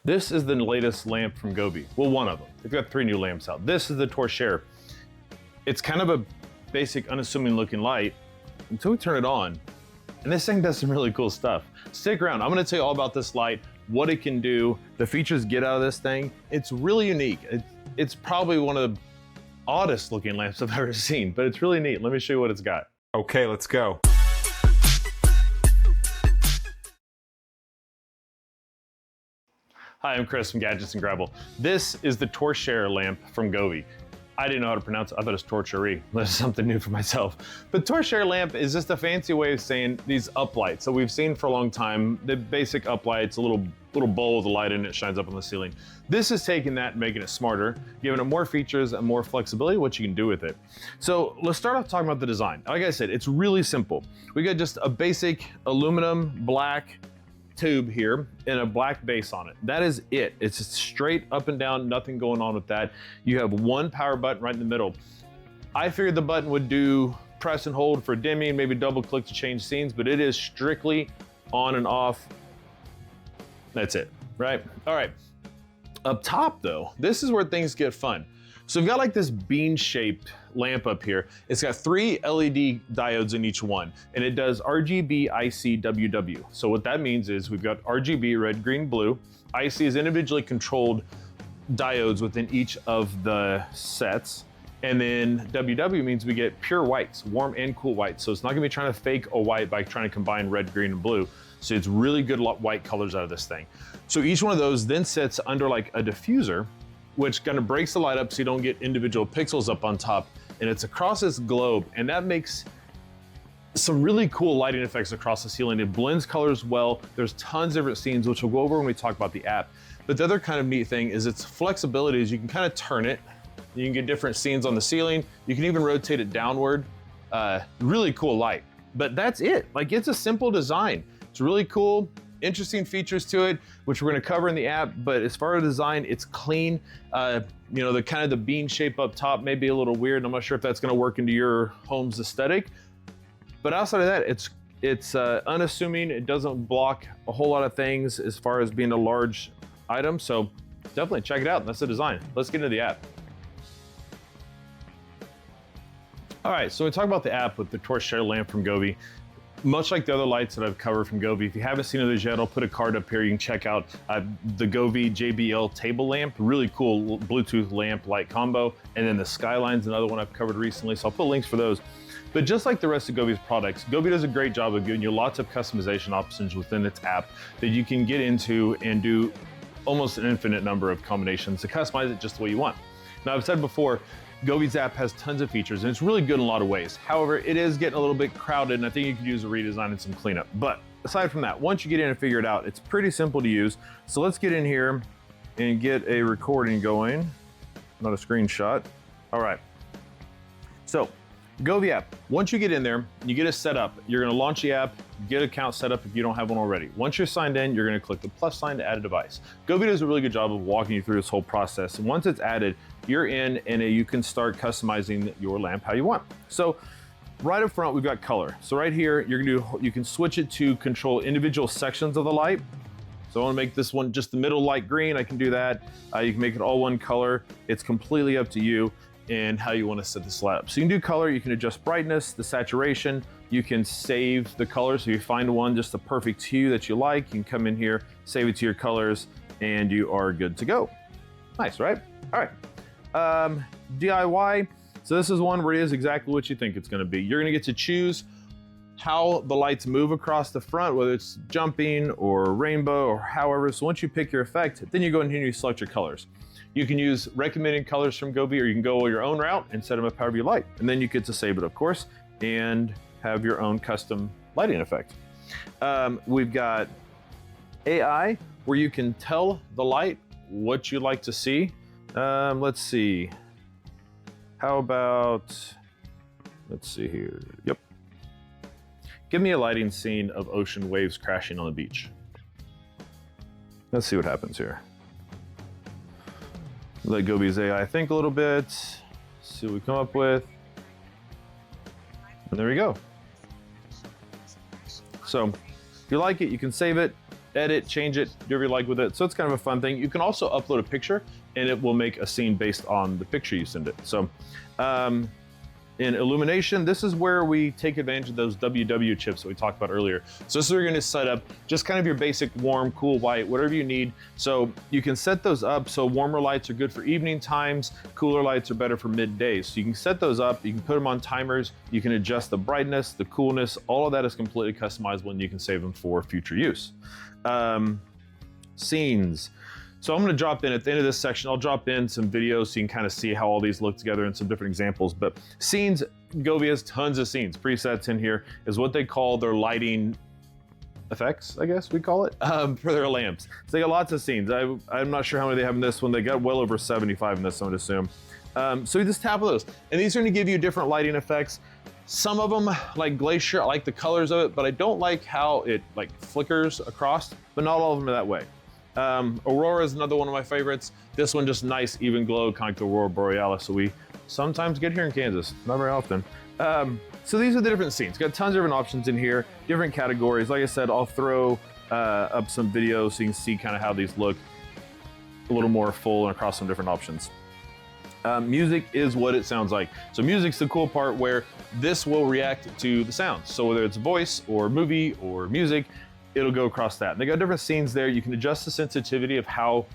This is the latest lamp from Govee. Well, one of them. They've got 3 new lamps out. This is the Torchiere. It's kind of a basic, unassuming looking light until we turn it on. And this thing does some really cool stuff. Stick around. I'm gonna tell you all about this light, what it can do, the features get out of this thing. It's really unique. It's probably one of the oddest looking lamps I've ever seen, but it's really neat. Let me show you what it's got. Okay, let's go. Hi, I'm Chris from Gadgets and Gravel. This is the Torchiere lamp from Govee. I didn't know how to pronounce it. I thought it was Torchiere. That's something new for myself. But Torchiere lamp is just a fancy way of saying these uplights. So we've seen for a long time, the basic uplights, a little bowl with a light in it, shines up on the ceiling. This is taking that and making it smarter, giving it more features and more flexibility, what you can do with it. So let's start off talking about the design. Like I said, it's really simple. We got just a basic aluminum black tube here and a black base on it. That is it. It's just straight up and down, nothing going on with that. You have one power button right in the middle. I figured the button would do press and hold for dimming, maybe double click to change scenes, but it is strictly on and off. That's it, right? All right. Up top though, this is where things get fun. So we've got like this bean-shaped lamp up here. It's got 3 LED diodes in each one, and it does RGBIC WW. So what that means is we've got RGB, red, green, blue. IC is individually controlled diodes within each of the sets. And then WW means we get pure whites, warm and cool whites. So it's not gonna be trying to fake a white by trying to combine red, green, and blue. So it's really good white colors out of this thing. So each one of those then sits under like a diffuser, which kind of breaks the light up so you don't get individual pixels up on top. And it's across this globe, and that makes some really cool lighting effects across the ceiling. It blends colors well. There's tons of different scenes, which we'll go over when we talk about the app. But the other kind of neat thing is its flexibility is you can kind of turn it. You can get different scenes on the ceiling. You can even rotate it downward. Really cool light. But that's it. Like, it's a simple design. It's really cool. Interesting features to it, which we're going to cover in the app. But as far as design, it's clean. You know, the kind of the bean shape up top may be a little weird. I'm not sure if that's going to work into your home's aesthetic. But outside of that, it's unassuming. It doesn't block a whole lot of things as far as being a large item. So definitely check it out. That's the design. Let's get into the app. All right, so we talk about the app with the Torchiere lamp from Govee. Much like the other lights that I've covered from Govee, if you haven't seen those yet, I'll put a card up here. You can check out the Govee JBL table lamp, really cool Bluetooth lamp light combo. And then the Skyline's another one I've covered recently, so I'll put links for those. But just like the rest of Govee's products, Govee does a great job of giving you lots of customization options within its app that you can get into and do almost an infinite number of combinations to customize it just the way you want. Now, I've said before, Govee's app has tons of features and it's really good in a lot of ways. However, it is getting a little bit crowded and I think you could use a redesign and some cleanup. But aside from that, once you get in and figure it out, it's pretty simple to use. So let's get in here and get a recording going, not a screenshot. All right. So Govee app, once you get in there, you get it set up, you're gonna launch the app, get an account set up if you don't have one already. Once you're signed in, you're gonna click the plus sign to add a device. Govee does a really good job of walking you through this whole process. And once it's added, you're in and you can start customizing your lamp how you want. So right up front, we've got color. So right here, you can switch it to control individual sections of the light. So I wanna make this one just the middle light green, I can do that. You can make it all one color. It's completely up to you and how you want to set this light up. So you can do color, you can adjust brightness, the saturation, you can save the color. So you find one just the perfect hue that you like, you can come in here, save it to your colors, and you are good to go. Nice, right? All right. DIY. So this is one where it is exactly what you think it's gonna be. You're gonna get to choose how the lights move across the front, whether it's jumping or rainbow or however. So once you pick your effect, then you go in here and you select your colors. You can use recommended colors from Govee, or you can go your own route and set them up however you like. And then you get to save it, of course, and have your own custom lighting effect. We've got AI, where you can tell the light what you'd like to see. Let's see. How about, let's see here. Yep. Give me a lighting scene of ocean waves crashing on the beach. Let's see what happens here. Let Govee's AI think a little bit, see what we come up with. And there we go. So if you like it, you can save it. edit, change it, do whatever you like with it. So it's kind of a fun thing. You can also upload a picture and it will make a scene based on the picture you send it. So in illumination, this is where we take advantage of those WW chips that we talked about earlier. So this is where you're gonna set up just kind of your basic warm, cool, white, whatever you need. So you can set those up so warmer lights are good for evening times, cooler lights are better for midday. So you can set those up, you can put them on timers, you can adjust the brightness, the coolness, all of that is completely customizable and you can save them for future use. Scenes. So I'm gonna drop in at the end of this section, I'll drop in some videos so you can kind of see how all these look together and some different examples. But scenes, Govee has tons of scenes. Presets in here is what they call their lighting effects, I guess we call it, for their lamps. So they got lots of scenes. I'm not sure how many they have in this one. They got well over 75 in this, I would assume. So we just tap on those. And these are gonna give you different lighting effects. Some of them, like Glacier, I like the colors of it, but I don't like how it like flickers across, but not all of them are that way. Aurora is another one of my favorites. This one just nice, even glow, kind of like the Aurora Borealis. So we sometimes get here in Kansas, not very often. So these are the different scenes. Got tons of different options in here, different categories. Like I said, I'll throw up some videos so you can see kind of how these look a little more full and across some different options. Music is what it sounds like. So music's the cool part where this will react to the sounds. So whether it's voice or movie or music, it'll go across that. And they got different scenes there. You can adjust the sensitivity of how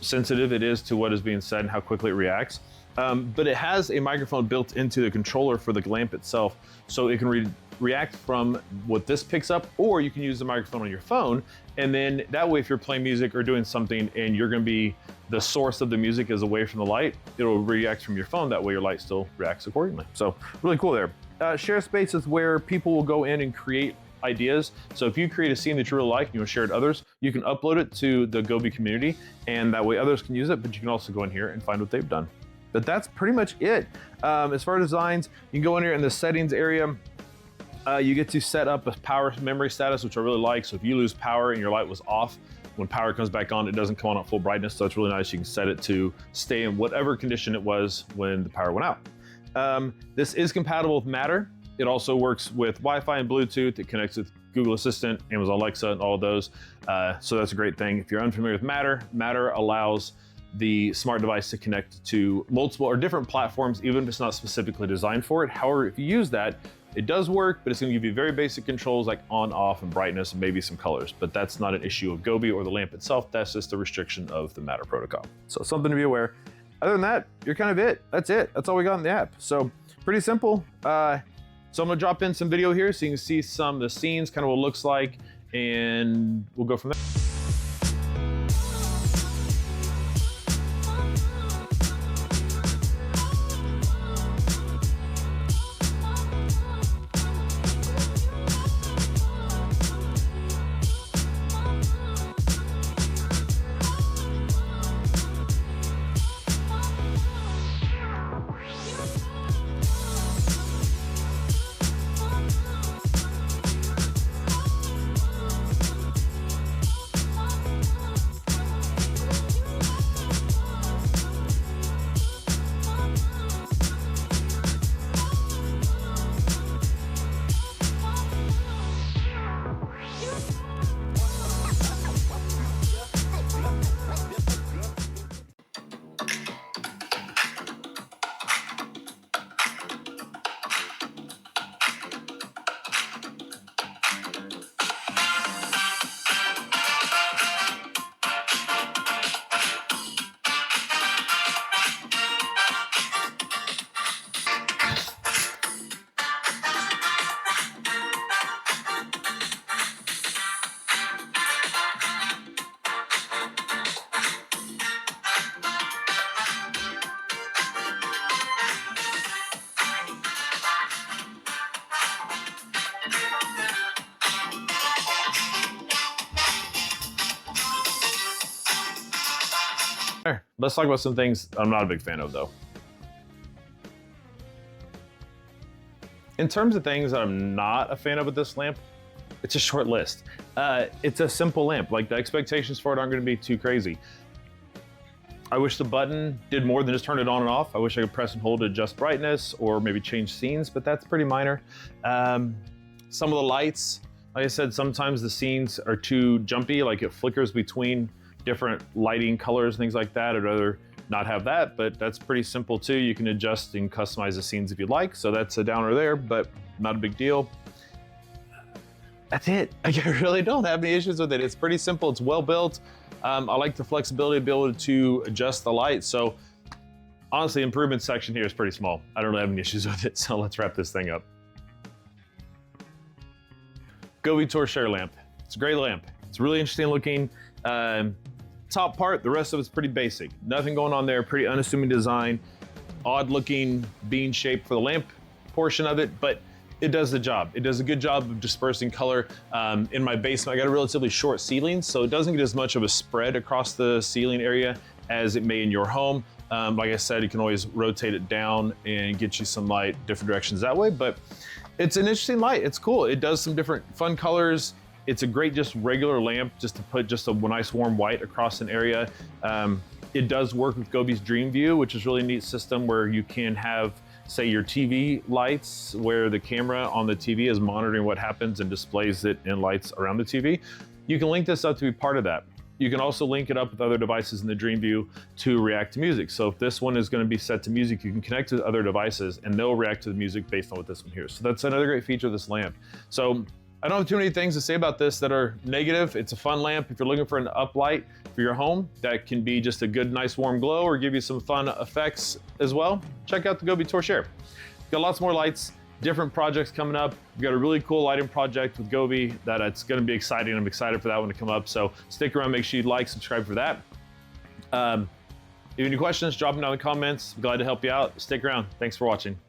sensitive it is to what is being said and how quickly it reacts. But it has a microphone built into the controller for the lamp itself, so it can react from what this picks up, or you can use the microphone on your phone, and then that way if you're playing music or doing something and you're gonna be, the source of the music is away from the light, it'll react from your phone, that way your light still reacts accordingly. So really cool there. Share space is where people will go in and create ideas. So if you create a scene that you really like and you want to share it with others, you can upload it to the Govee community and that way others can use it, but you can also go in here and find what they've done. But that's pretty much it. As far as designs, you can go in here in the settings area. You get to set up a power memory status, which I really like. So if you lose power and your light was off, when power comes back on, it doesn't come on at full brightness. So it's really nice. You can set it to stay in whatever condition it was when the power went out. This is compatible with Matter. It also works with Wi-Fi and Bluetooth. It connects with Google Assistant, Amazon Alexa, and all of those. So that's a great thing. If you're unfamiliar with Matter, Matter allows the smart device to connect to multiple or different platforms, even if it's not specifically designed for it. However, if you use that, it does work, but it's gonna give you very basic controls like on, off, and brightness, and maybe some colors. But that's not an issue of Govee or the lamp itself. That's just a restriction of the Matter protocol. So something to be aware. Other than that, you're kind of it. That's it. That's all we got in the app. So pretty simple. So I'm gonna drop in some video here so you can see some of the scenes, kind of what it looks like, and we'll go from there. Let's talk about some things I'm not a big fan of though. In terms of things that I'm not a fan of with this lamp, it's a short list. It's a simple lamp. Like the expectations for it aren't gonna be too crazy. I wish the button did more than just turn it on and off. I wish I could press and hold to adjust brightness or maybe change scenes, but that's pretty minor. Some of the lights, Like I said, sometimes the scenes are too jumpy, like it flickers between different lighting colors, things like that. I'd rather not have that, but that's pretty simple too. You can adjust and customize the scenes if you'd like. So that's a downer there, but not a big deal. That's it. I really don't have any issues with it. It's pretty simple. It's well built. I like the flexibility to be able to adjust the light. So honestly, improvement section here is pretty small. I don't really have any issues with it. So let's wrap this thing up. Govee Torchiere lamp. It's a great lamp. It's really interesting looking. Top part, the rest of it's pretty basic. Nothing going on there, pretty unassuming design. Odd looking bean shape for the lamp portion of it, but it does the job. It does a good job of dispersing color. In my basement, I got a relatively short ceiling, so it doesn't get as much of a spread across the ceiling area as it may in your home. Like I said, you can always rotate it down and get you some light different directions that way, but it's an interesting light. It's cool. It does some different fun colors. It's a great just regular lamp just to put just a nice warm white across an area. It does work with Govee's Dream View, which is a really neat system where you can have, say, your TV lights where the camera on the TV is monitoring what happens and displays it in lights around the TV. You can link this up to be part of that. You can also link it up with other devices in the Dream View to react to music. So if this one is going to be set to music, you can connect to other devices and they'll react to the music based on what this one hears. So that's another great feature of this lamp. So I don't have too many things to say about this that are negative. It's a fun lamp. If you're looking for an uplight for your home that can be just a good, nice warm glow or give you some fun effects as well, check out the Govee Torchiere. Got lots more lights, different projects coming up. We've got a really cool lighting project with Govee that it's gonna be exciting. I'm excited for that one to come up. So stick around, make sure you like, subscribe for that. If you have any questions, drop them down in the comments. I'm glad to help you out. Stick around. Thanks for watching.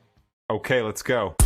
Okay, let's go.